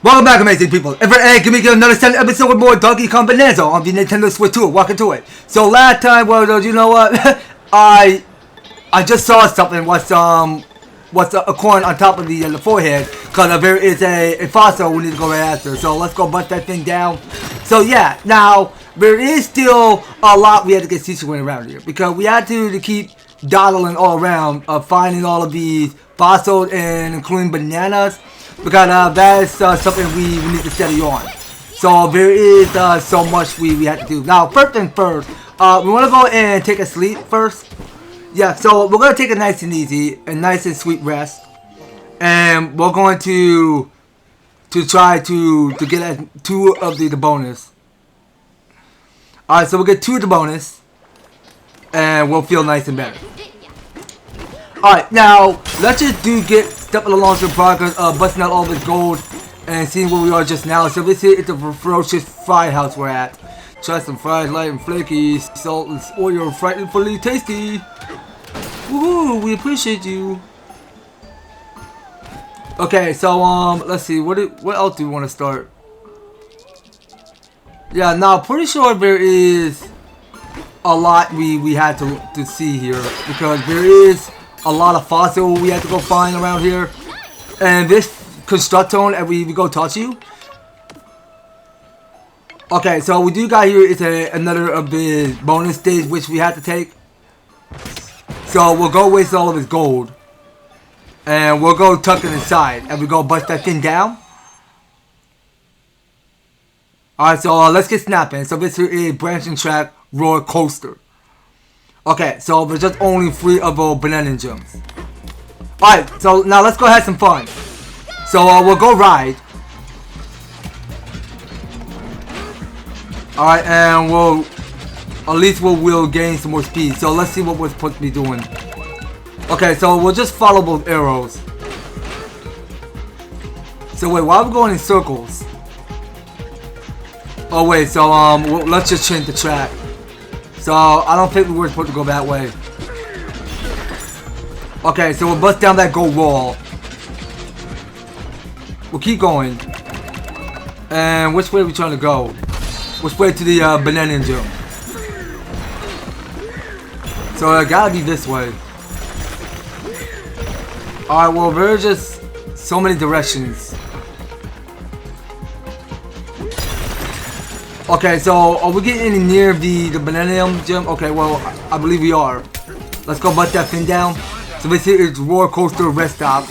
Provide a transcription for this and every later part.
Welcome back, amazing people. Hey, give me another 7 episode with more Donkey Kong Bananza on the Nintendo Switch 2. Walk into it. So last time, well, you know what? I just saw something. What's a corn on top of the forehead? Cause there is a fossil we need to go right after. So let's go bust that thing down. So yeah, now there is still a lot we had to get situated around here because we had to keep dawdling all around, finding all of these fossils and including bananas. Because that is something we need to study on. So there is so much we have to do. Now, first thing first, we want to go and take a sleep first. Yeah, so we're going to take a nice and easy, a nice and sweet rest. And we're going to try to get 2 of the bonus. Alright, so we'll get 2 of the bonus. And we'll feel nice and better. Alright, now, let's just get stepping along to the progress of busting out all this gold and seeing where we are just now. So this here is the ferocious fry house we're at. Try some fries light and flaky, salt and oil, frightfully tasty. Woohoo, we appreciate you. Okay, so let's see, what else do we want to start? Yeah, now pretty sure there is a lot we had to see here because there is a lot of fossil we have to go find around here. And this constructone that we go talk to you. Okay, so we do got here is another of the bonus stage which we have to take. So we'll go waste all of his gold. And we'll go tuck it inside and we go bust that thing down. Alright, so let's get snapping. So this here is branching track roller coaster. Okay, so there's just only 3 of those banana gems. Alright, so now let's go have some fun. So we'll go ride. Alright, and we'll gain some more speed. So let's see what we're supposed to be doing. Okay, so we'll just follow both arrows. So wait, why are we going in circles? Oh wait, so let's just change the track. So, I don't think we were supposed to go that way. Okay, so we'll bust down that gold wall. We'll keep going. And which way are we trying to go? Which way to the banana gem? So, it gotta be this way. Alright, well, there's just so many directions. Okay, so are we getting any near the banana gem? Okay, well, I believe we are. Let's go bust that thing down. So this here is roller coaster rest stop.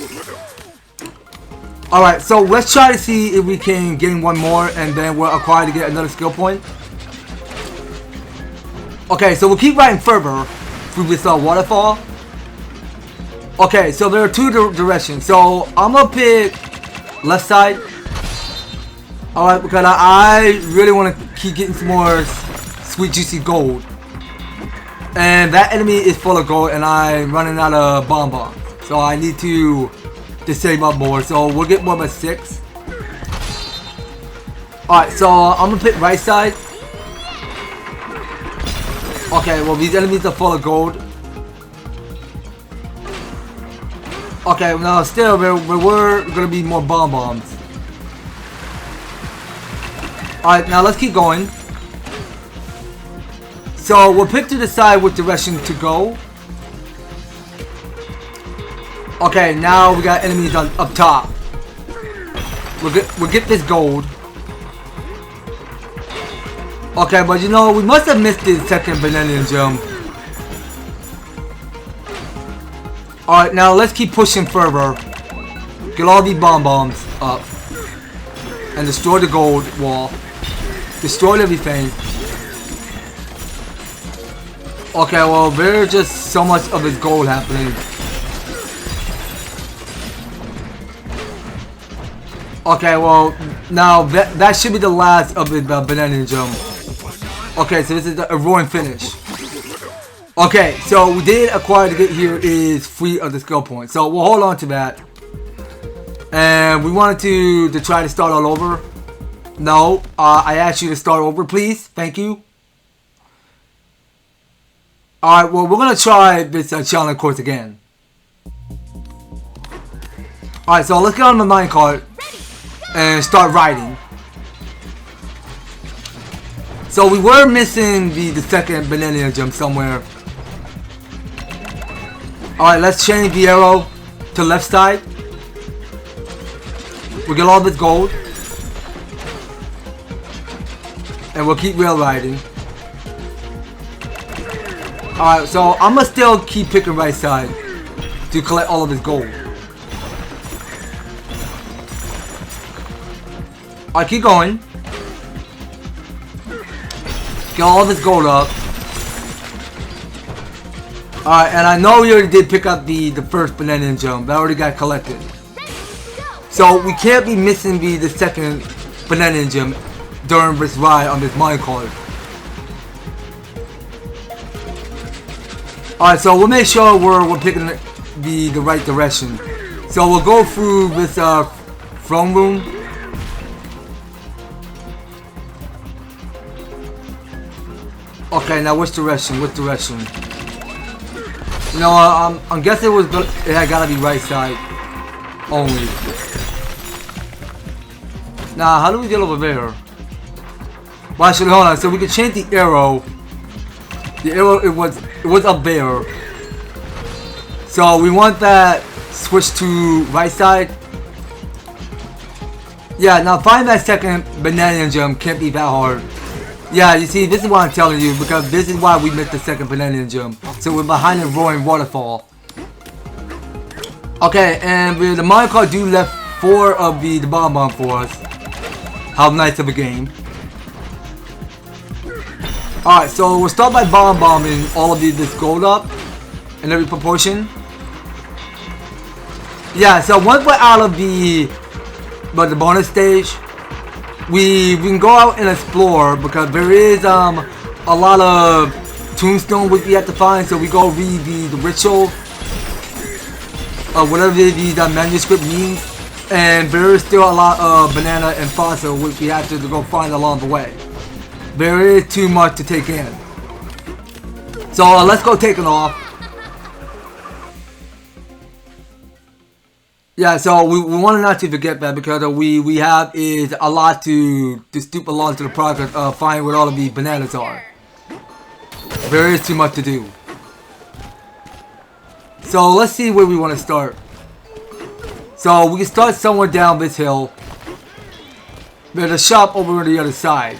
Alright, so let's try to see if we can gain 1 more and then we're required to get another skill point. Okay, so we'll keep riding further through this waterfall. Okay, so there are 2 directions. So I'm gonna pick left side. Alright, because I really want to keep getting some more sweet juicy gold. And that enemy is full of gold and I'm running out of bonbons. So I need to save up more. So we'll get more of a 6. Alright, so I'm going to pick right side. Okay, well these enemies are full of gold. Okay, now still there were going to be more bonbons. Alright, now let's keep going. So we'll pick to decide which direction to go. Okay, now we got enemies up top. We'll get this gold. Okay, but you know, we must have missed the second banana gem. Alright, now let's keep pushing further. Get all these bonbons up. And destroy the gold wall. Destroyed everything. Okay, well, there's just so much of his gold happening. Okay, well, now that should be the last of the banana gem. Okay, so this is a roaring finish. Okay, so we did acquire to get here is 3 of the skill points. So we'll hold on to that. And we wanted to try to start all over. No, I asked you to start over, please. Thank you. Alright, well, we're going to try this challenge course again. Alright, so let's get on the minecart. and start riding. So we were missing the second banana jump somewhere. Alright, let's change the arrow to left side. We get all this gold. And we'll keep rail riding. Alright, so I'm gonna still keep picking right side to collect all of his gold. Alright, keep going. Get all this gold up. Alright, and I know we already did pick up the first banana jump. That already got collected. So we can't be missing the second banana jump during this ride on this minecart. Alright, so we'll make sure we're picking the right direction. So we'll go through this throne room. Okay, now which direction? Which direction? You know, I'm guessing it had gotta be right side only. Now, how do we get over there? Well, actually, hold on. So we can change the arrow. The arrow, it was up there. So we want that switch to right side. Yeah, now find that second banana jump can't be that hard. Yeah, you see, this is what I'm telling you, because this is why we missed the second banana jump. So we're behind the roaring waterfall. Okay, and the minecart do left 4 of the bomb for us. How nice of a game. Alright, so we'll start by bombing all of this gold up in every proportion. Yeah, so once we're out of the bonus stage, we can go out and explore, because there is a lot of tombstone which we have to find. So we go read the ritual of whatever the manuscript means, and there is still a lot of banana and fossil which we have to go find along the way. There is too much to take in. So let's go take it off. Yeah, so we want not to forget that, because we have is a lot to stoop along to the progress of finding where all of the bananas are. There is too much to do. So let's see where we want to start. So we can start somewhere down this hill. There's a shop over on the other side.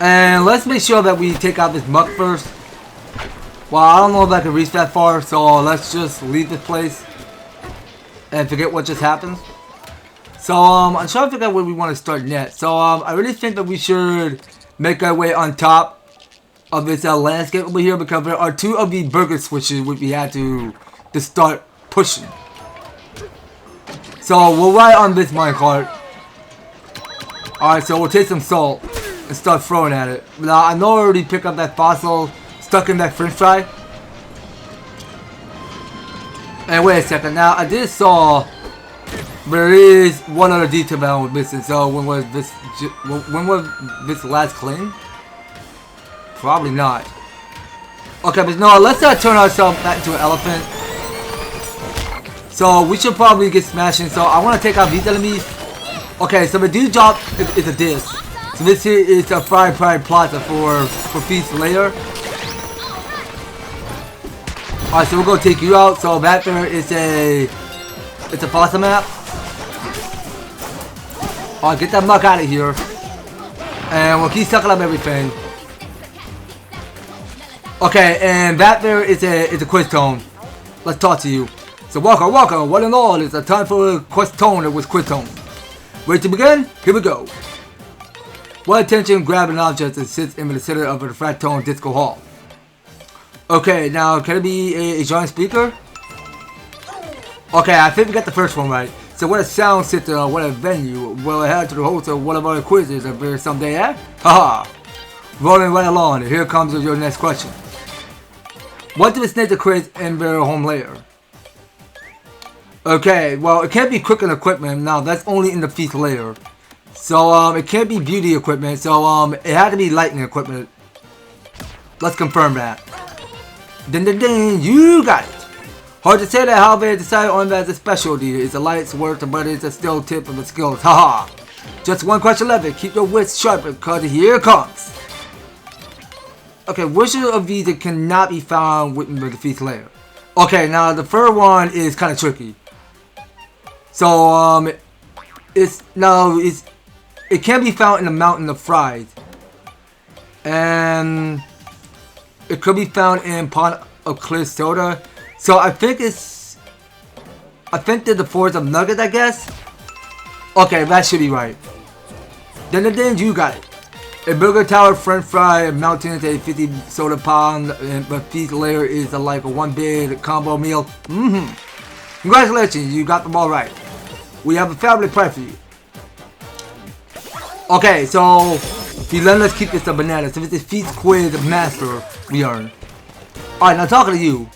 And let's make sure that we take out this muck first. Well, I don't know if I can reach that far, so let's just leave this place and forget what just happened. So I'm trying to figure out where we want to start next. So I really think that we should make our way on top of this landscape over here, because there are 2 of the burger switches which we had to start pushing. So we'll ride on this minecart. Alright, so we'll take some salt and start throwing at it. Now I know I already picked up that fossil stuck in that french fry. And wait a second, now I did saw there is one other detail that I was missing. So when was this last clean? Probably not. Okay, but no, let's turn ourselves back into an elephant. So we should probably get smashing. So I want to take out these enemies. Okay, so the do drop is a disc. So this here is a fried pride plaza for Feast Layer. Alright, so we're gonna take you out. So that there is it's a plaza map. Alright, get that muck out of here. And we'll keep sucking up everything. Okay, and that there is a quest tone. Let's talk to you. So welcome, one and all, it's a time for a quest tone with quest tone. Ready to begin? Here we go. One attention, grab an object that sits in the center of the flat tone disco hall. Okay, now can it be a giant speaker? Okay, I think we got the first one right. So what a sound center or what a venue. Well, head to the host of one of our quizzes up there someday, eh? Haha. Rolling right along, and here comes your next question. What do the snakes create in their home layer? Okay, well, it can't be cooking equipment. Now, that's only in the feast layer. So, it can't be beauty equipment. So, it had to be lightning equipment. Let's confirm that. Ding, ding, ding. You got it. Hard to say that, however, they decided on that as a specialty. It's a light's work, but it's a still tip of the skills. Haha. Just one question left. Keep your wits sharp because here it comes. Okay, which of these cannot be found within the defeat layer? Okay, now the third one is kind of tricky. So it can be found in the mountain of fries, and it could be found in pond of clear soda. So I think they're the forest of nuggets, I guess. Okay, that should be right. Then you got it. A burger tower, french fry, a mountain is a 50 soda pond, but feast layer is like a one big combo meal. Congratulations, you got them all right. We have a fabulous prize for you. Okay, so let's keep this a banana. So it's a feast quiz master we earn. Alright, now talking to you.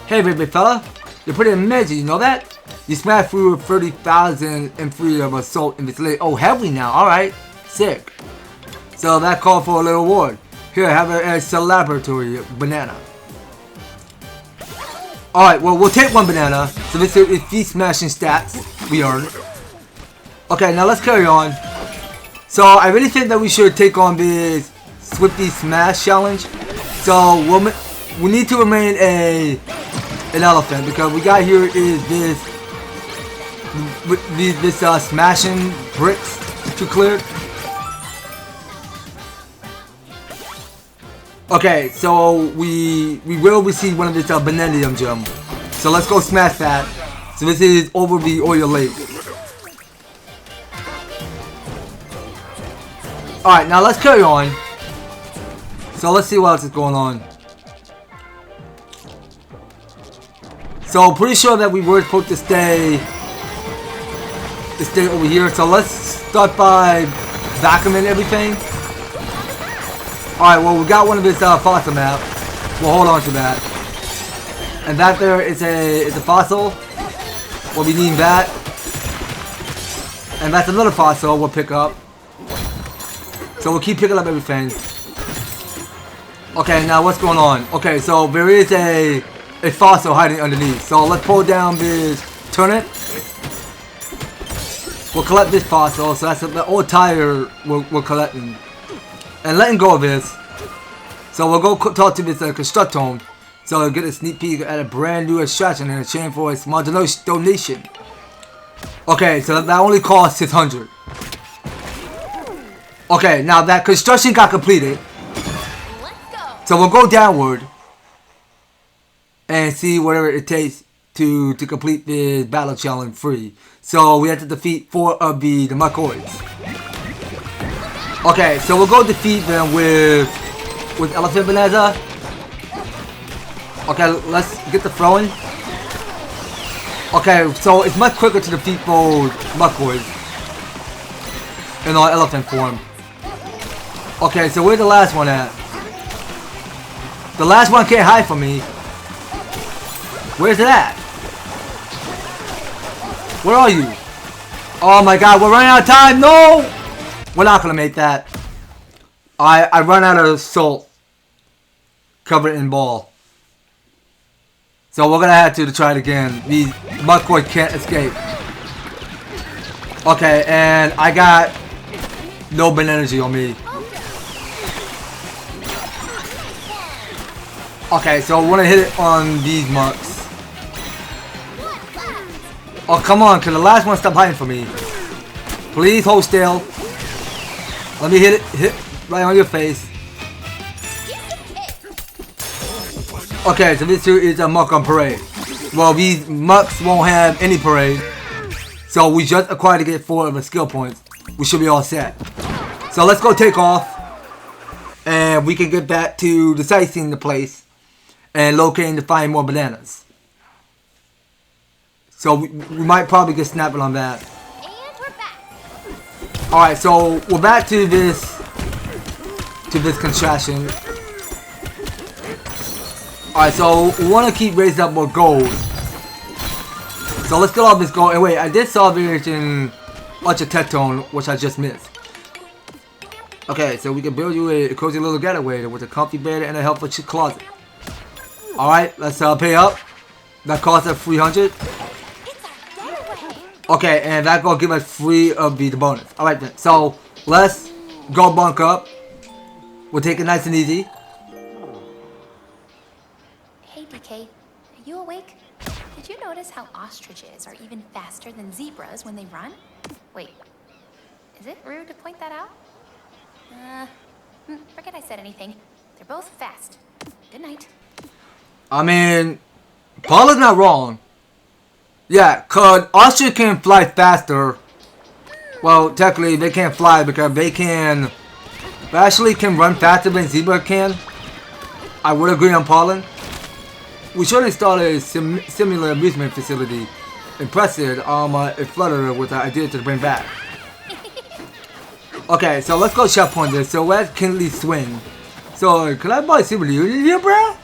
Hey, big fella, you're pretty amazing, you know that? You smashed through 30,000 and free of assault in this lake. Oh, have we now? Alright, sick. So that called for a little award. Here, have a celebratory banana. Alright, well, we'll take one banana. So this is feast smashing stats we earned. Okay, now let's carry on. So I really think that we should take on this Swifty Smash challenge. So we need to remain an elephant because we got here is this smashing bricks to clear. Okay, so we will receive one of this Bananium gem. So let's go smash that. So this is over the oil lake. Alright, now let's carry on. So let's see what else is going on. So pretty sure that we were supposed to stay over here. So let's start by vacuuming everything. Alright, well we got one of this fossil map. We'll hold on to that. And that there is a fossil. Well, we need that. And that's another fossil we'll pick up. So we'll keep picking up everything. Okay, now what's going on? Okay, so there is a fossil hiding underneath. So let's pull down this turnip. We'll collect this fossil. So that's the old tire we're collecting. And letting go of this. So we'll go talk to this Constructome. So we'll get a sneak peek at a brand new extraction in exchange for a small donation. Okay, so that only costs 600. Okay, now that construction got completed. So we'll go downward and see whatever it takes to complete the battle challenge free. So we have to defeat 4 of the Muckoids. Okay, so we'll go defeat them with Elephant Bananza. Okay, let's get the throwing. Okay, so it's much quicker to defeat those Muckoids in our elephant form. Okay, so where's the last one at? The last one can't hide from me. Where's it at? Where are you? Oh my god, we're running out of time. No! We're not gonna make that. I run out of salt. Covered in ball. So we're gonna have to try it again. These Muckoid can't escape. Okay, and I got no banana energy on me. Okay, so I want to hit it on these mucks. Oh, come on, can the last one stop hiding from me? Please hold still. Let me hit right on your face. Okay, so this here is a muck on parade. Well, these mucks won't have any parade. So we just acquired to get 4 of the skill points. We should be all set. So let's go take off. And we can get back to the sightseeing the place. And locating to find more bananas. So we might probably get snapping on that. And we're back. Alright, so we're back to this contraction. Alright, so we want to keep raising up more gold. So let's get all this gold. And wait, I did solve it in Architectone, which I just missed. Okay, so we can build you a cozy little getaway with a comfy bed and a helpful closet. Alright, let's pay up. That costs us 300. It's our getaway. Okay, and that gonna give us 3 of the bonus. Alright then, so let's go bunk up. We'll take it nice and easy. Hey, DK. Are you awake? Did you notice how ostriches are even faster than zebras when they run? Wait. Is it rude to point that out? Forget I said anything. They're both fast. Good night. I mean, Paula's not wrong. Yeah, cause ostrich can fly faster. Well, technically they can't fly because they actually can run faster than zebra can. I would agree on Paula. We should have started a similar amusement facility in Preston in Flutter with the idea to bring back. Okay, so let's go checkpoint this. So where's Kinley Swing? So can I buy a souvenir here, bruh?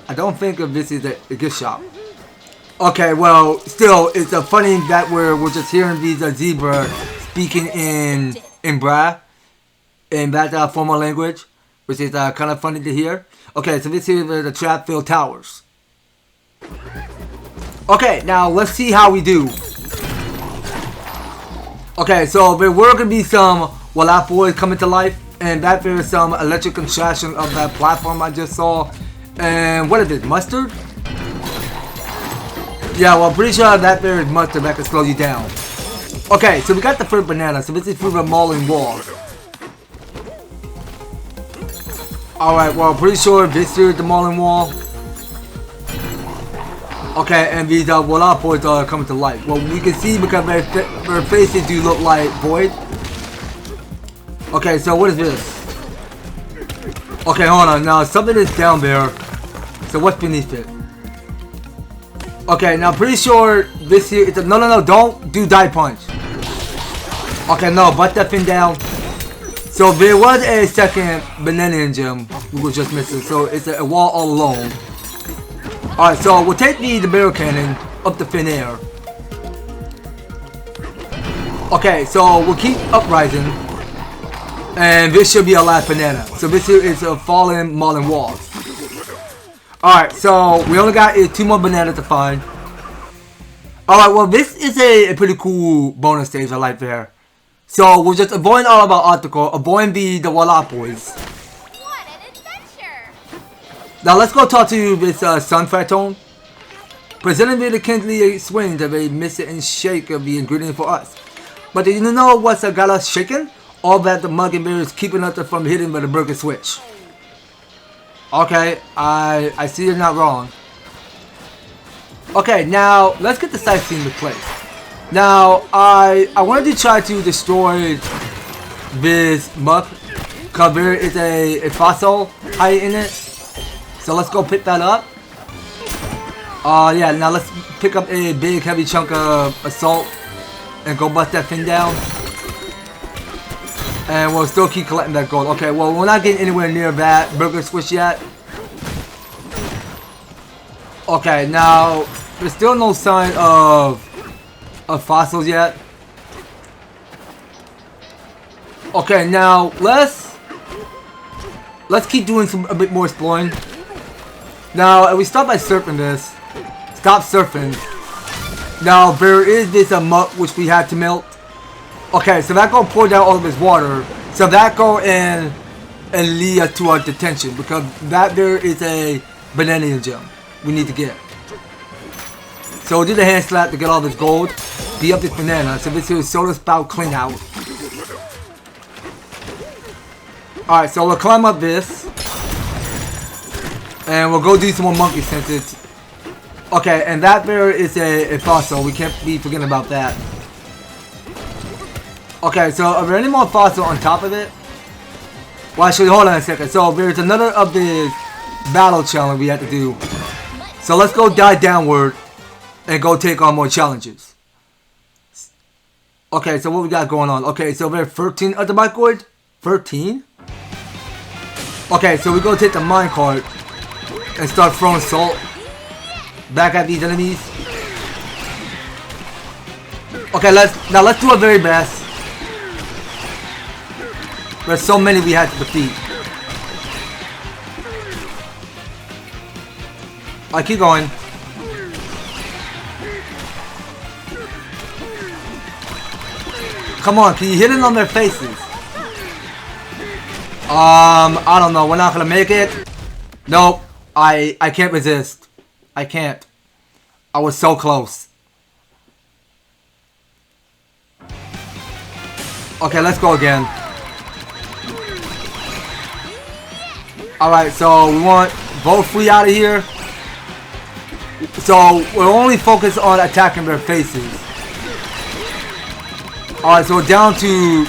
I don't think of this is a gift shop. Okay, well, still, it's funny that we're just hearing these zebra speaking in Bra, in that formal language, which is kind of funny to hear. Okay, so this is the trap-filled towers. Okay, now let's see how we do. Okay, so there were going to be some Wallap boys coming to life, and that there is some electric contraction of that platform I just saw. And what is it, mustard? Yeah, well, I'm pretty sure that there is mustard that can slow you down. Okay, so we got the first banana, so this is through the mauling walls. Alright, well, I'm pretty sure this is the mauling wall. Okay, and these Wallap boys are coming to life. Well, we can see because their faces do look like void. Okay, so what is this? Okay, hold on. Now, something is down there. So what's beneath it? Okay, now pretty sure this here is a... No, don't do die punch. Okay, no, butt that thing down. So there was a second banana gem we were just missing. So it's a wall all alone. Alright, so we'll take the barrel cannon up the thin air. Okay, so we'll keep uprising. And this should be our last banana. So this here is a fallen mauling walls. Alright, so we only got 2 more bananas to find. Alright, well this is a pretty cool bonus stage I like there. So we're just avoiding all of our obstacles, avoiding the Wallap boys. What an adventure! Now let's go talk to this Sun Phantom. Presenting me the Kinley Swing that they miss it and shake of the ingredient for us. But do you know what's got us shaking? All that the mug and bear is keeping us from hitting by the burger switch. Okay, I see you're not wrong. Okay, now let's get the sightseeing to place. Now I wanted to try to destroy this muck because there is a fossil hide in it. So let's go pick that up. Yeah, now let's pick up a big heavy chunk of salt and go bust that thing down. And we'll still keep collecting that gold. Okay, well, we're not getting anywhere near that burger switch yet. Okay, now, there's still no sign of fossils yet. Okay, now, let's keep doing a bit more exploring. Now, we start by surfing this. Stop surfing. Now, there is this muck which we had to melt. Okay, so that gonna pour down all of this water. So that go and lead us to our detention because that there is a banana gem we need to get. So we'll do the hand slap to get all this gold. Beat up this banana. So this is soda spout clean out. Alright, so we'll climb up this. And we'll go do some more monkey senses. Okay, and that there is a fossil. We can't be forgetting about that. Okay, so are there any more fossils on top of it? Well, actually, hold on a second. So there's another of the battle challenge we have to do. So let's go dive downward and go take on more challenges. Okay, so what we got going on? Okay, so there's 13 of the microid. 13? Okay, so we go take the minecart and start throwing salt back at these enemies. Okay, let's do our very best. There's so many we had to defeat. Alright, keep going. Come on, can you hit it on their faces? I don't know. We're not gonna make it. Nope. I can't resist. I can't. I was so close. Okay, let's go again. Alright, so we want both free out of here. So we're only focused on attacking their faces. Alright, so we're down to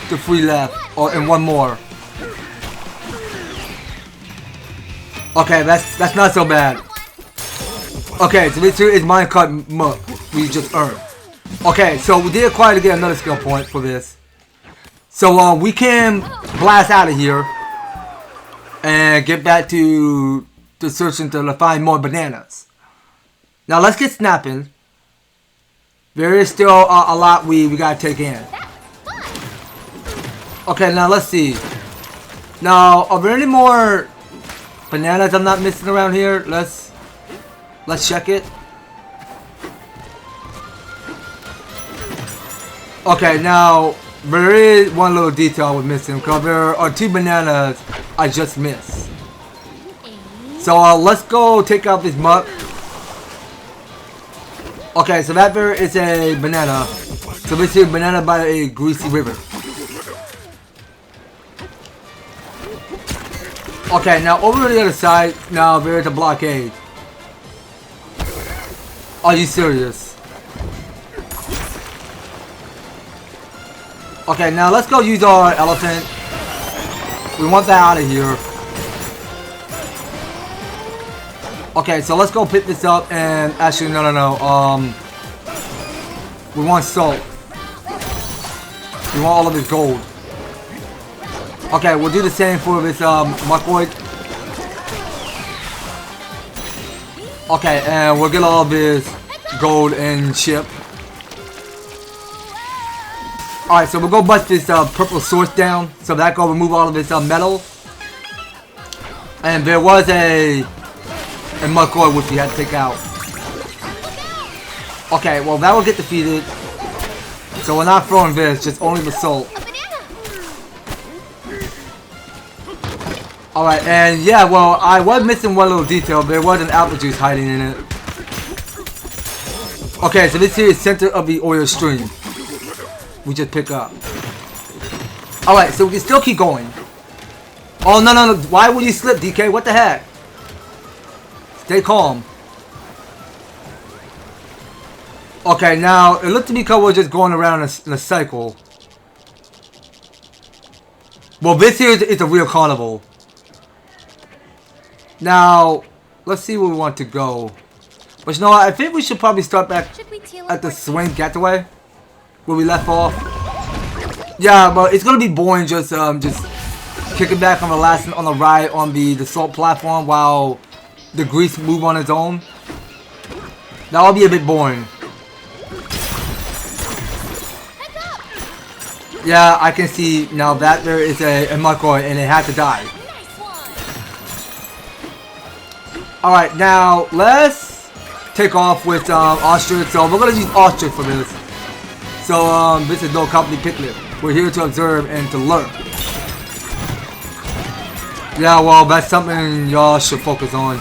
the free left. Or and one more. Okay, that's not so bad. Okay, so this here is minecart muck we just earned. Okay, so we did acquire to get another skill point for this. So we can blast out of here and get back to searching to find more bananas. Now let's get snapping. There is still a lot we gotta take in. Okay, now let's see. Now, are there any more bananas I'm not missing around here? Let's check it. Okay, now there is one little detail we're missing because there are 2 bananas I just missed. So let's go take out this muck. Okay, so that there is a banana. So this is a banana by a greasy river. Okay, now over on the other side, now there is a blockade. Are you serious? Okay, now let's go use our elephant. We want that out of here. Okay, so let's go pick this up and actually no. We want salt. We want all of this gold. Okay, we'll do the same for this muckoid. Okay, and we'll get all of this gold and chip. Alright, so we'll go bust this purple source down. So that go remove all of this metal. And there was a muckoid which we had to take out. Okay, well that will get defeated. So we're not throwing this, just only the salt. Alright, and yeah, well, I was missing one little detail. There was an apple juice hiding in it. Okay, so this here is center of the oil stream. We just pick up. Alright, so we can still keep going. Oh, no. Why would you slip, DK? What the heck? Stay calm. Okay, now, it looked to me like we're just going around in a cycle. Well, this here is a real carnival. Now, let's see where we want to go. But you know what? I think we should probably start back at the swing getaway where we left off. Yeah, but it's gonna be boring just kicking back on the ride on the salt platform while the grease move on its own. That'll be a bit boring. Yeah, I can see now that there is a muckoid and it had to die. Alright, now let's take off with ostrich. So we're gonna use ostrich for this. So this is no company picnic. We're here to observe and to learn. Yeah, well that's something y'all should focus on.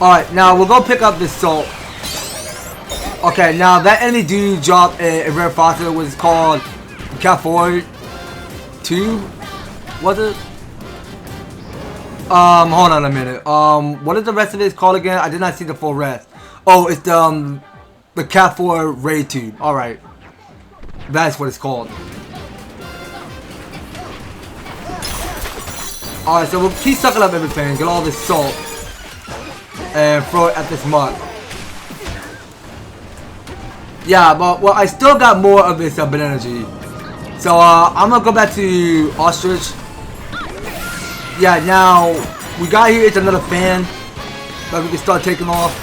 Alright, now we'll go pick up this salt. Okay, now that enemy dude dropped a rare fossil was called Catfoid 2. Was it? Hold on a minute. What is the rest of it called again? I did not see the full rest. Oh, it's the Catfoid Ray Tube. Alright. That's what it's called. Alright, so we'll keep sucking up everything, get all this salt, and throw it at this mud. Yeah, but well, I still got more of this energy. So I'm gonna go back to ostrich. Yeah, now we got here. It's another fan that we can start taking off.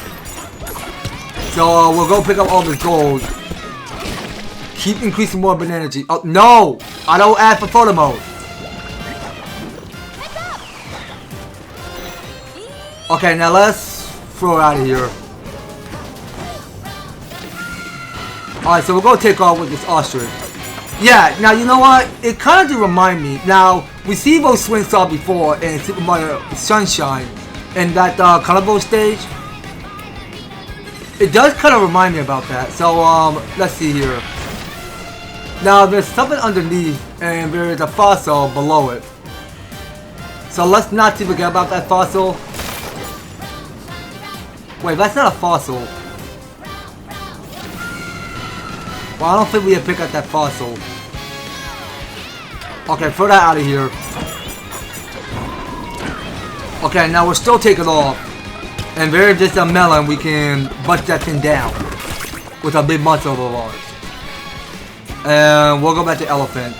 So we'll go pick up all this gold. Keep increasing more energy. Oh no! I don't add for photo mode. Okay, now let's throw it out of here. Alright, so we're gonna take off with this ostrich. Yeah, now you know what? It kind of did remind me. Now, we see those swing saw before in Super Mario Sunshine in that Colorful stage. It does kind of remind me about that. So, let's see here. Now, there's something underneath and there is a fossil below it. So let's not forget about that fossil. Wait, that's not a fossil. Well, I don't think we can pick up that fossil. Okay, throw that out of here. Okay, now we're still taking off. And there is just a melon, we can bust that thing down. With a big monster of ours. And we'll go back to elephant.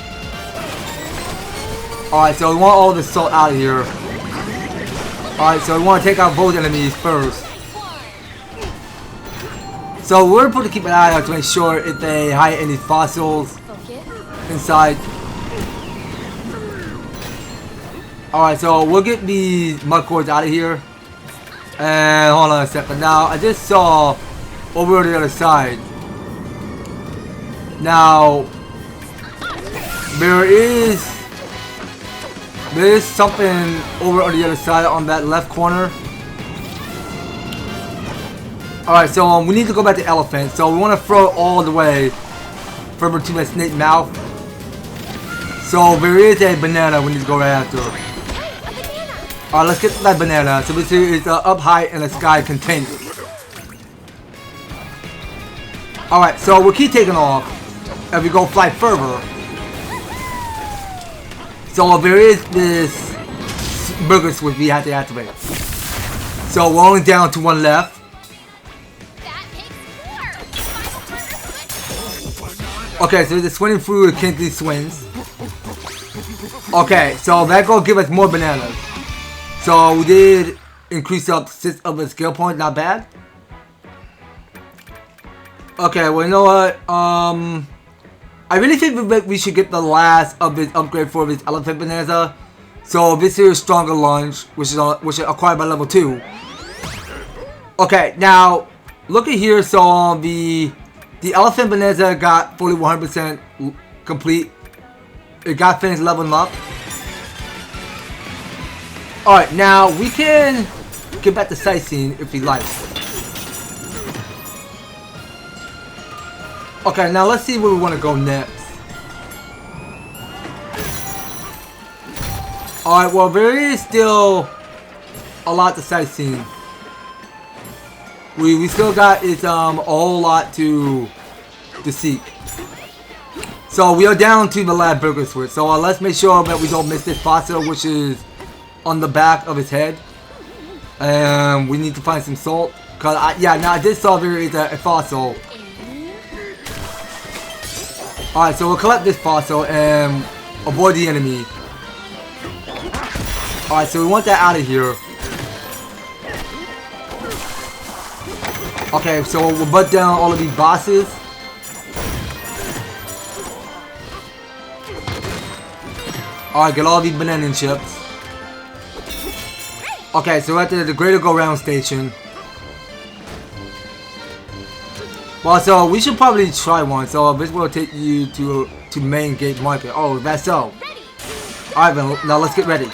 Alright, so we want all this salt out of here. Alright, so we want to take out both enemies first. So we're supposed to keep an eye out to make sure if they hide any fossils inside. Alright, so we'll get these mud cords out of here. And hold on a second. Now, I just saw over on the other side. Now, there is something over on the other side on that left corner. Alright, so we need to go back to elephant. So we want to throw it all the way further to the snake mouth. So there is a banana we need to go right after. Alright, let's get to that banana. So we see it's up high in the sky container. Alright, so we'll keep taking off as we go fly further. So there is this burger switch we have to activate. So we're only down to one left. Okay, so it's swimming through the Kinky Swings. Okay, so that gonna give us more bananas. So we did increase up 6 of the skill points, not bad. Okay, well you know what? I really think we should get the last of this upgrade for this elephant bonanza. So this here is stronger lunge, which is acquired by level 2. Okay, now look at here. So the elephant bonanza got fully 100% complete. It got finished leveling up. Alright, now we can get back to sightseeing if we like. Okay, now let's see where we want to go next. Alright, well there is still a lot to sightseeing. We still got a whole lot to seek. So we are down to the last burger switch. So let's make sure that we don't miss this fossil, which is on the back of his head. And we need to find some salt. Cause yeah, now I did saw there is a fossil. Alright, so we'll collect this fossil and avoid the enemy. Alright, so we want that out of here. Okay, so we'll butt down all of these bosses. Alright, get all these banana chips. Okay, so we're at the greater go round station. Well, so we should probably try one. So this will take you to main gate market. Oh, that's so. Alright, now let's get ready.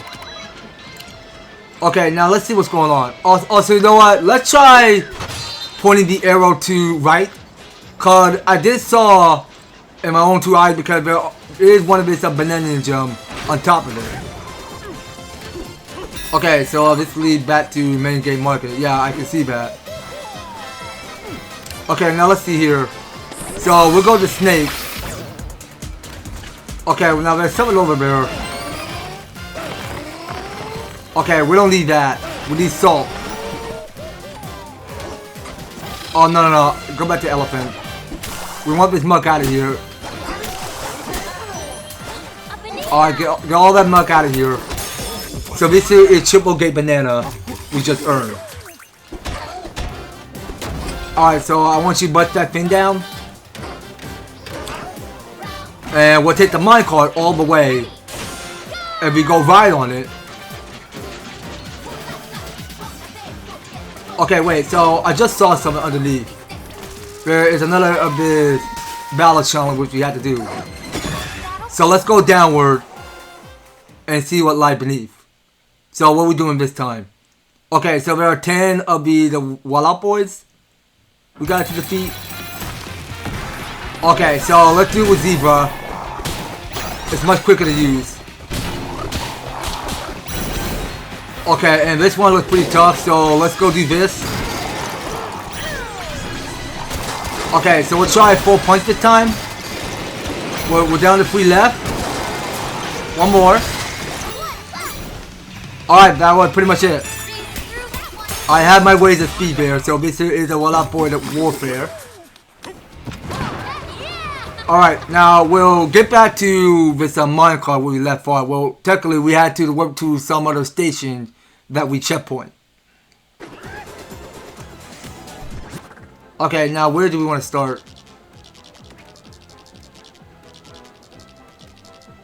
Okay, now let's see what's going on. Also, you know what? Let's try pointing the arrow to right. Cause I did saw in my own 2 eyes because there is one of this banana gem on top of it. Okay, so this leads back to main gate market. Yeah, I can see that. Okay, now let's see here. So we'll go to snake. Okay, well, now there's something over there. Okay, we don't need that. We need salt. Oh no. Go back to elephant. We want this muck out of here. Alright, get all that muck out of here. So this is triple gate banana we just earned. Alright, so I want you to bust that thing down. And we'll take the minecart all the way. And we go right on it. Okay, wait, so I just saw something underneath. There is another of this battle challenge which we had to do. So let's go downward and see what lies beneath. So what are we doing this time? Okay, so there are 10 of the Wall-Out boys we got to defeat. Okay, so let's do it with Zebra. It's much quicker to use. Okay, and this one looks pretty tough, so let's go do this. Okay, so we'll try full punch this time. We're down to 3 left. One more. Alright, that was pretty much it. I have my ways of speed bear, so this is a Wall-Out boy warfare. Alright, now we'll get back to this minecart where we left off. Well, technically we had to work to some other station that we checkpoint. Okay, now where do we want to start?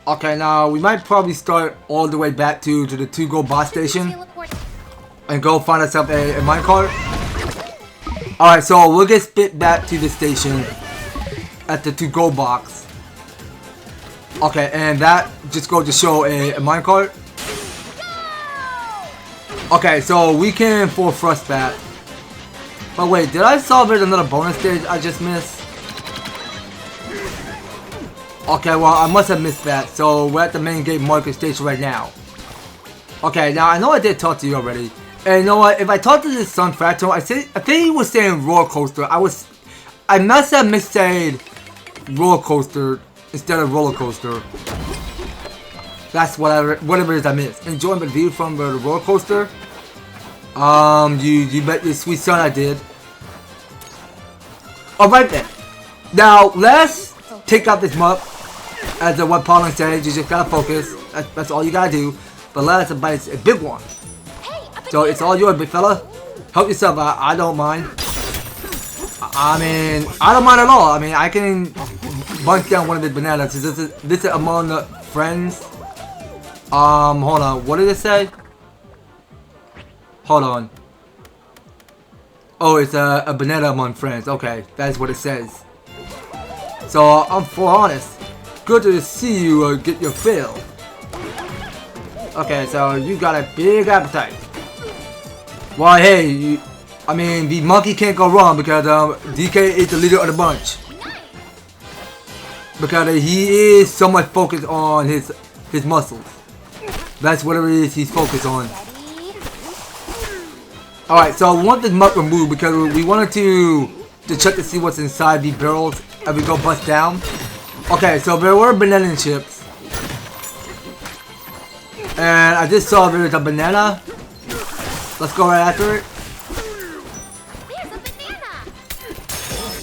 Okay, now we might probably start all the way back to the 2 Go boss station and go find ourselves a minecart. Alright, so we'll get spit back to the station at the 2 Go box. Okay, and that just goes to show a minecart. Okay, so we can full thrust that. But wait, did I solve it another bonus stage I just missed? Okay, well I must have missed that. So we're at the main gate market station right now. Okay, now I know I did talk to you already. And you know what? If I talked to this Sun Fractal, I think he was saying roller coaster. I must have missaid roller coaster instead of roller coaster. That's whatever it is I missed. Enjoying the view from the roller coaster. You bet your sweet son I did. Alright then. Now let's take out this map. As what Paulin said, you just gotta focus. That's all you gotta do. But let's bite a big one. So it's all yours, big fella. Help yourself out. I don't mind. I mean, I don't mind at all. I mean, I can bunch down one of his bananas. This is among the friends. Hold on. What did it say? Hold on. Oh, it's a banana among friends. Okay, that's what it says. So, I'm for honest. Good to see you get your fill. Okay, so you got a big appetite. Well, hey, I mean, the monkey can't go wrong because DK is the leader of the bunch. Because he is so much focused on his muscles. That's whatever it is he's focused on. Alright, so we want this muck removed because we wanted to check to see what's inside these barrels as we go bust down. Okay, so there were banana chips. And I just saw there's a banana. Let's go right after it.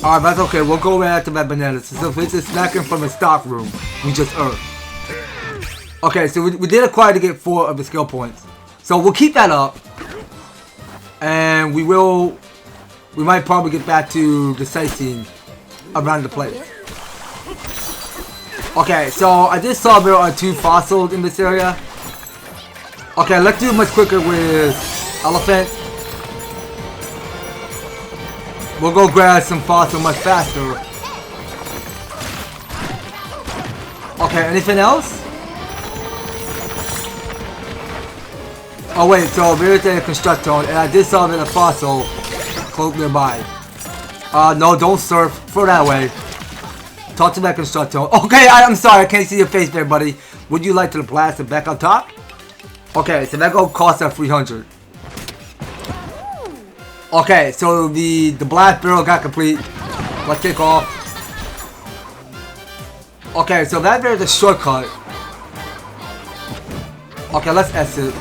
Alright, that's okay. We'll go right after that banana. So it's just snacking from the stock room we just earned. Okay, so we did acquire to get 4 of the skill points. So we'll keep that up. And we might probably get back to the sightseeing around the place. Okay, so I just saw there are 2 fossils in this area. Okay, let's do it much quicker with elephant. We'll go grab some fossils much faster. Okay, anything else? Oh wait, so there's a constructone, and I did saw that a fossil close nearby. No, don't surf. Throw that away. Talk to that constructone. Okay, I'm sorry, I can't see your face there, buddy. Would you like to blast it back on top? Okay, so that gonna cost us 300. Okay, so the blast barrel got complete. Let's take off. Okay, so that there's a shortcut. Okay, let's exit.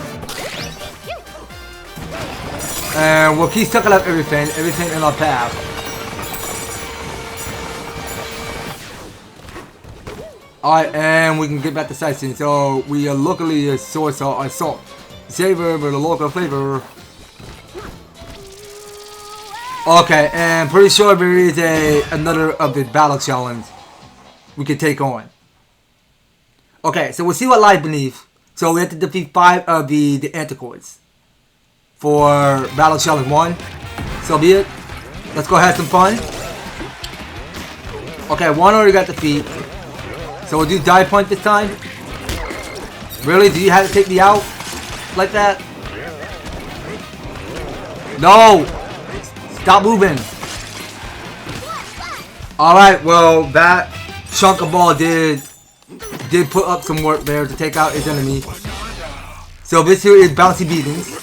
And we'll keep sucking up everything in our path. Alright, and we can get back to sightseeing. So we are locally a source of our salt. Savor with a local flavor. Okay, and pretty sure there is another of the battle challenge we can take on. Okay, so we'll see what lies beneath. So we have to defeat 5 of the anticoids for battle challenge 1. So be it. Let's go have some fun. Okay, one already got the feet. So we'll do dive punch this time. Really? Do you have to take me out like that? No! Stop moving. Alright, well, that chunk of ball did put up some work there to take out his enemy. So this here is bouncy beatings.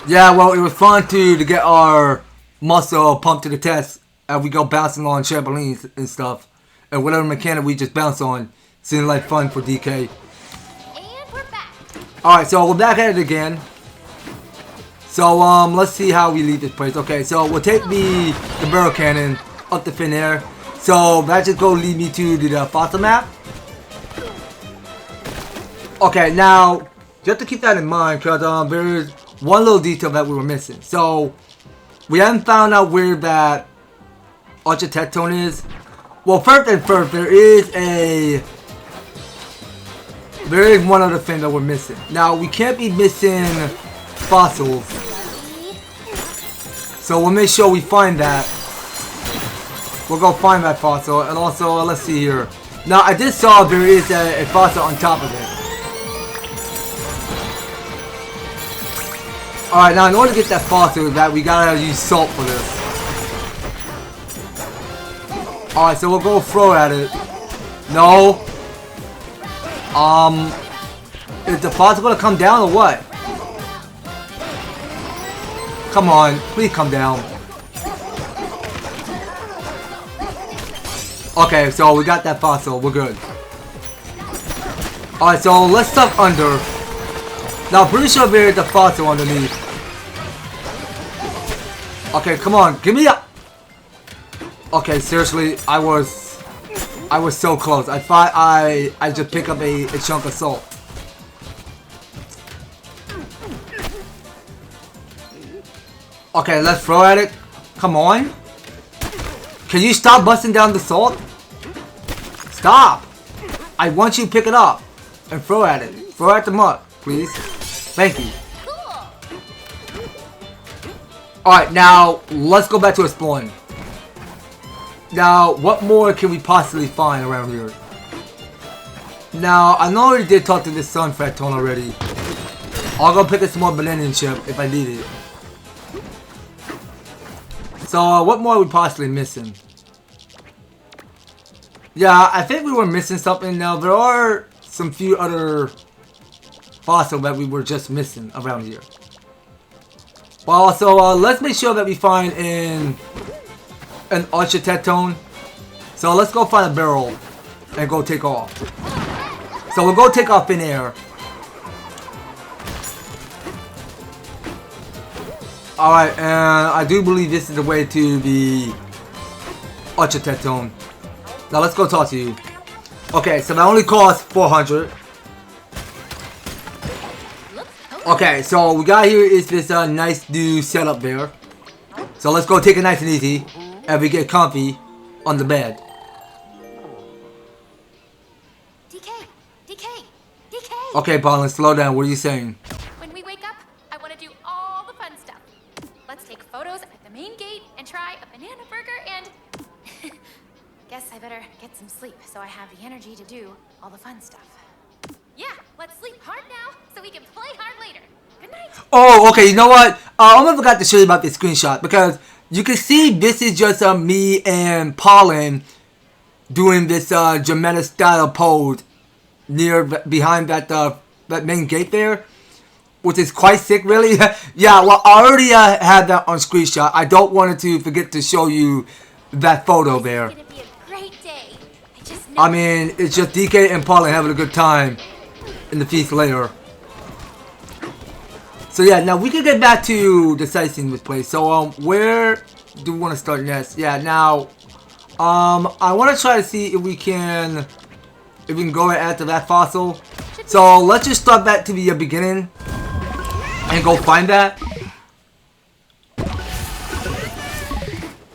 Yeah, well, it was fun to get our muscle pumped to the test as we go bouncing on trampolines and stuff. And whatever mechanic we just bounce on. Seemed like fun for DK. And we're back. Alright, so we're back at it again. So, let's see how we leave this place. Okay, so we'll take the barrel cannon up the thin air. So, that just go lead me to the fossil map. Okay, now, you have to keep that in mind because there is one little detail that we were missing. So, we haven't found out where that Ultra Tectone is. Well, first and first, there is one other thing that we're missing. Now, we can't be missing fossils. So we'll make sure we find that. We'll go find that fossil. And also, let's see here. Now, I did saw there is a fossil on top of it. Alright, now in order to get that fossil, we gotta use salt for this. Alright, so we'll go throw at it. No. Is the fossil gonna come down or what? Come on, please come down. Okay, so we got that fossil, we're good. Alright, so let's suck under. Now, I'm pretty sure there is a fossil underneath. Okay, come on, give me up. Okay, seriously, I was so close. I thought I just picked up a chunk of salt. Okay, let's throw at it. Come on. Can you stop busting down the salt? Stop. I want you to pick it up and throw at it. Throw at the mud, please. Thank you. Alright, now let's go back to exploring. Now, what more can we possibly find around here? Now, I know I did talk to this sun Tone already. I'll go pick up some more banana chip if I need it. So, what more are we possibly missing? Yeah, I think we were missing something. Now, there are some few other fossils that we were just missing around here. Well, so let's make sure that we find an Ultra Tectone. So let's go find a barrel and go take off. So we'll go take off in air. Alright, and I do believe this is the way to the Ultra Tectone. Now let's go talk to you. Okay, so that only costs 400. Okay, so we got here is this nice new setup there. So let's go take it nice and easy. And we get comfy on the bed. DK. Okay, Paulin, slow down. What are you saying? When we wake up, I want to do all the fun stuff. Let's take photos at the main gate and try a banana burger and... Guess I better get some sleep so I have the energy to do all the fun stuff. Yeah, let's sleep hard now so we can play hard later. Good night. Oh, okay, you know what? I almost forgot to show you about this screenshot because you can see this is just me and Paulin doing this dramatic style pose behind that main gate there, which is quite sick, really. Yeah, well, I already had that on screenshot. I don't want to forget to show you that photo there. It's gonna be a great day. I mean, it's just DK and Paulin having a good time in the feast later. So yeah, now we can get back to the sightseeing this place. So where do we want to start next? Yeah, now I want to try to see if we can go after that fossil. So let's just start back to the beginning and go find that.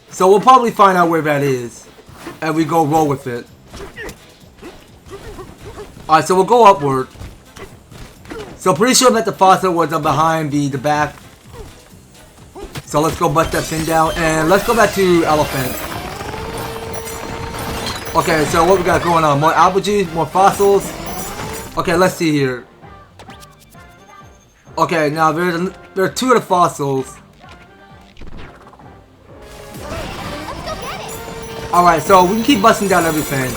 So we'll probably find out where that is and we go roll with it. Alright, so we'll go upward. So pretty sure that the fossil was behind the back. So let's go bust that thing down and let's go back to elephant. Okay, so what we got going on? More apple juice, more fossils. Okay, let's see here. Okay, now there are 2 of the fossils. Alright, so we can keep busting down everything.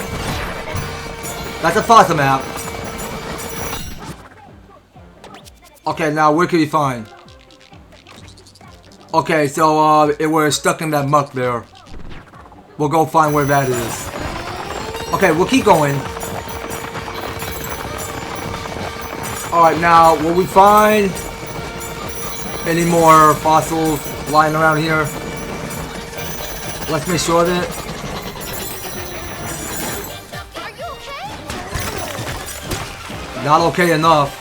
That's a fossil map. Okay, now where can we find? Okay, so we're stuck in that muck there. We'll go find where that is. Okay, we'll keep going. Alright, now will we find any more fossils lying around here? Let's make sure of it. Are you okay? Not okay enough.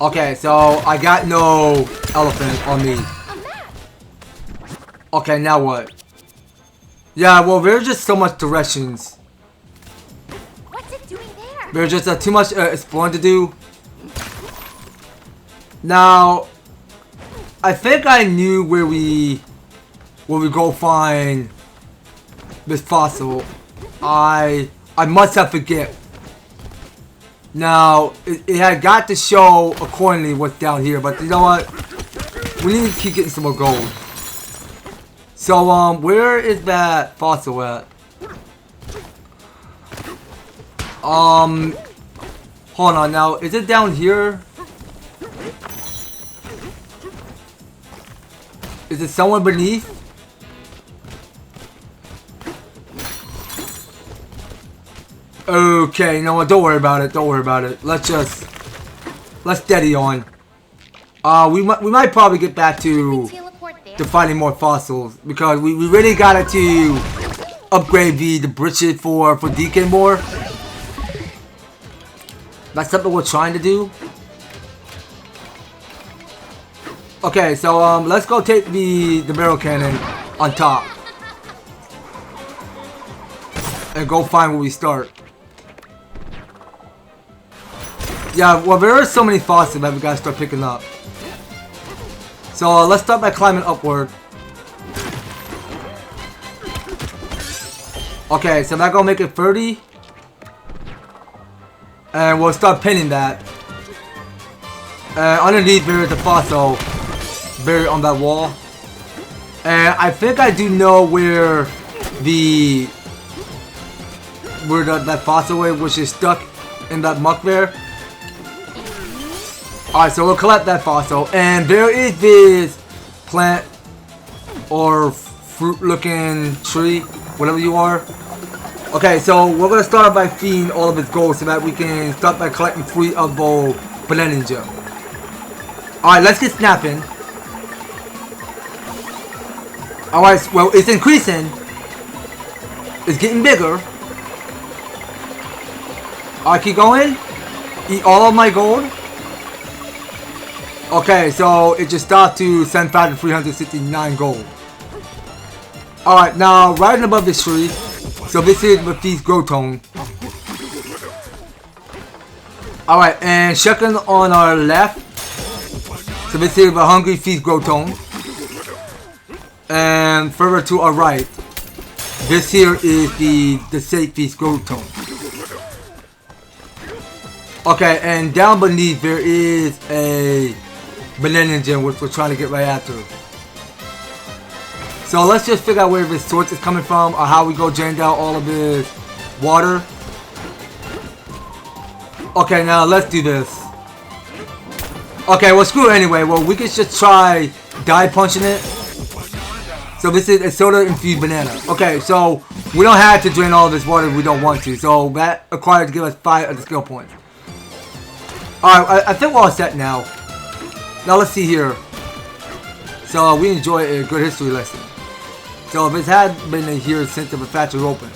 Okay, so I got no elephant on me. Okay, now what? Yeah, well, there's just so much directions. What's it doing there? There's just too much exploring to do. Now, I think I knew where we go find this fossil. I must have forget. Now, it had got to show accordingly what's down here, but you know what? We need to keep getting some more gold. So, where is that fossil at? Hold on now. Is it down here? Is it somewhere beneath? Okay, you know what? Don't worry about it. Don't worry about it. Let's steady on. We might probably get back to finding more fossils because we really got it to upgrade the bridges for DK more. That's something we're trying to do. Okay, so let's go take the barrel cannon on top and go find where we start. Yeah, well, there are so many fossils that we gotta start picking up. So let's start by climbing upward. Okay, so that gonna make it 30. And we'll start pinning that. Underneath there is a fossil buried on that wall. And I think I do know where that fossil is, which is stuck in that muck there. Alright, so we'll collect that fossil. And there is this plant or fruit looking tree, whatever you are. Okay, so we're going to start by feeding all of its gold so that we can start by collecting 3 of those Bananza. Alright, let's get snapping. Alright, well, it's increasing. It's getting bigger. Alright, keep going. Eat all of my gold. Okay, so it just stopped to 7,369 gold. Alright, now right above this tree. So this is with these growth tone. Alright, and second on our left. So this is the hungry feast growth tone. And further to our right. This here is the safe feast growth tone. Okay, and down beneath there is a banana engine which we're trying to get right after. So let's just figure out where this source is coming from or how we go drain down all of this water. Okay, now let's do this. Okay, well screw it anyway. Well, we can just try die punching it. So this is a soda infused banana. Okay, so we don't have to drain all of this water if we don't want to. So that requires to give us 5 of the skill points. Alright, I think we're all set now. Now let's see here. So we enjoy a good history lesson. So if it had been in here since the factory opened.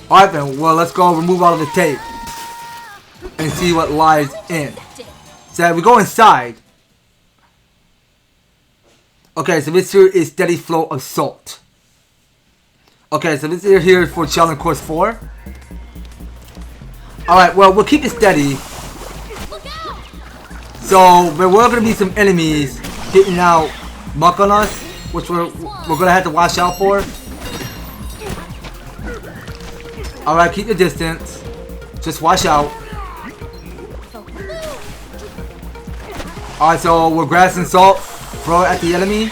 Alright then, well let's go remove all of the tape. And see what lies in. So we go inside. Okay, so this here is steady flow of salt. Okay, so this here is for challenge course 4. Alright, well we'll keep it steady. So there were going to be some enemies getting out muck on us, which we're going to have to watch out for. Alright, keep your distance. Just watch out. Alright, so we're grasping salt. Throw it at the enemy.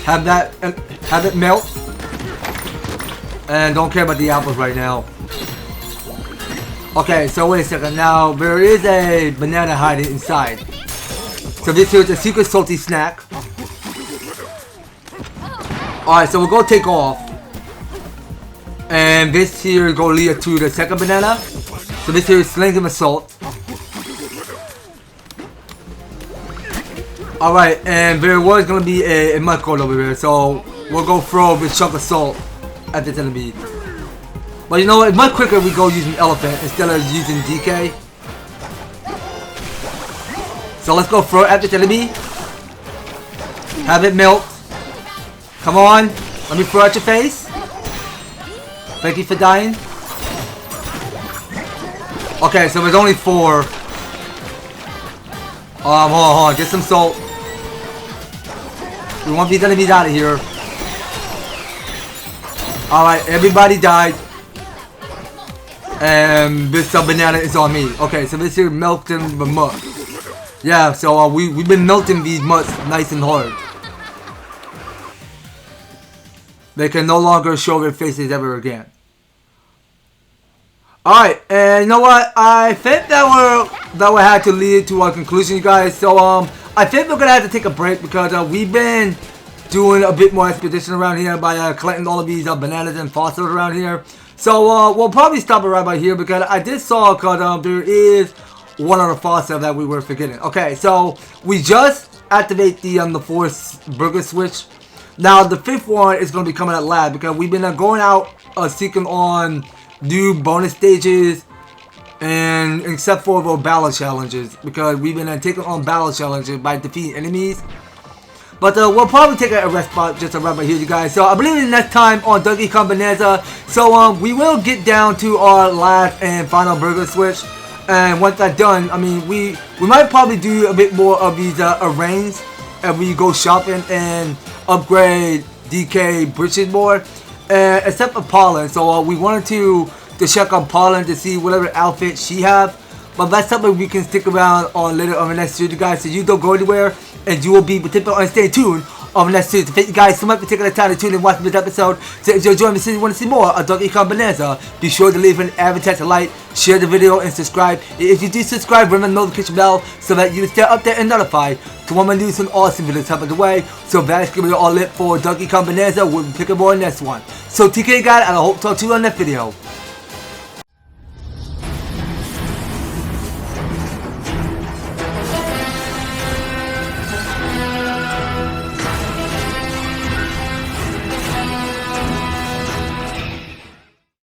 Have it melt. And don't care about the apples right now. Okay, so wait a second. Now, there is a banana hiding inside. So this here is a secret salty snack. Alright, so we'll go take off. And this here go lead to the second banana. So this here is slinging the salt. Alright, and there was going to be a mud coat over here. So we'll go throw this chunk of salt at this enemy. But you know what? It's much quicker we go using elephant instead of using DK. So let's go throw it at this enemy. Have it melt. Come on. Let me throw at your face. Thank you for dying. Okay, so there's only 4. Hold on. Get some salt. We want these enemies out of here. Alright, everybody died. And this banana is on me. Okay, so this here melting the mud. Yeah, so we've been melting these muds nice and hard. They can no longer show their faces ever again. Alright, and you know what? I think that will have to lead to our conclusion, you guys. So I think we're gonna have to take a break because we've been doing a bit more expedition around here by collecting all of these bananas and fossils around here. So we'll probably stop it right by here because I did saw because there is one other fossil that we were forgetting. Okay, so we just activate the 4th burger switch. Now the 5th one is going to be coming at lab because we've been going out seeking on new bonus stages and except for the battle challenges because we've been taking on battle challenges by defeating enemies. But we'll probably take a rest spot just around right here, you guys. So I believe in next time on Donkey Kong Bananza. So we will get down to our last and final burger switch. And once that's done, I mean, we might probably do a bit more of these arrays and we go shopping and upgrade DK bridges more. Except for Pollen. So we wanted to check on Pollen to see whatever outfit she have. But that's something we can stick around on later on the next series, guys. So you don't go anywhere, and you will be particular and stay tuned on the next series. Thank you guys so much for taking the time to tune in and watch this episode. So if you're enjoying the series and want to see more of Donkey Kong Bananza, be sure to leave an advertise, a like, share the video, and subscribe. If you do subscribe, ring the notification bell so that you stay up there and notified to when my news and awesome videos top of the way. So that's gonna be all lit for Donkey Kong Bananza. We'll be picking more in the next one. So TK guy, and I hope to talk to you on that video.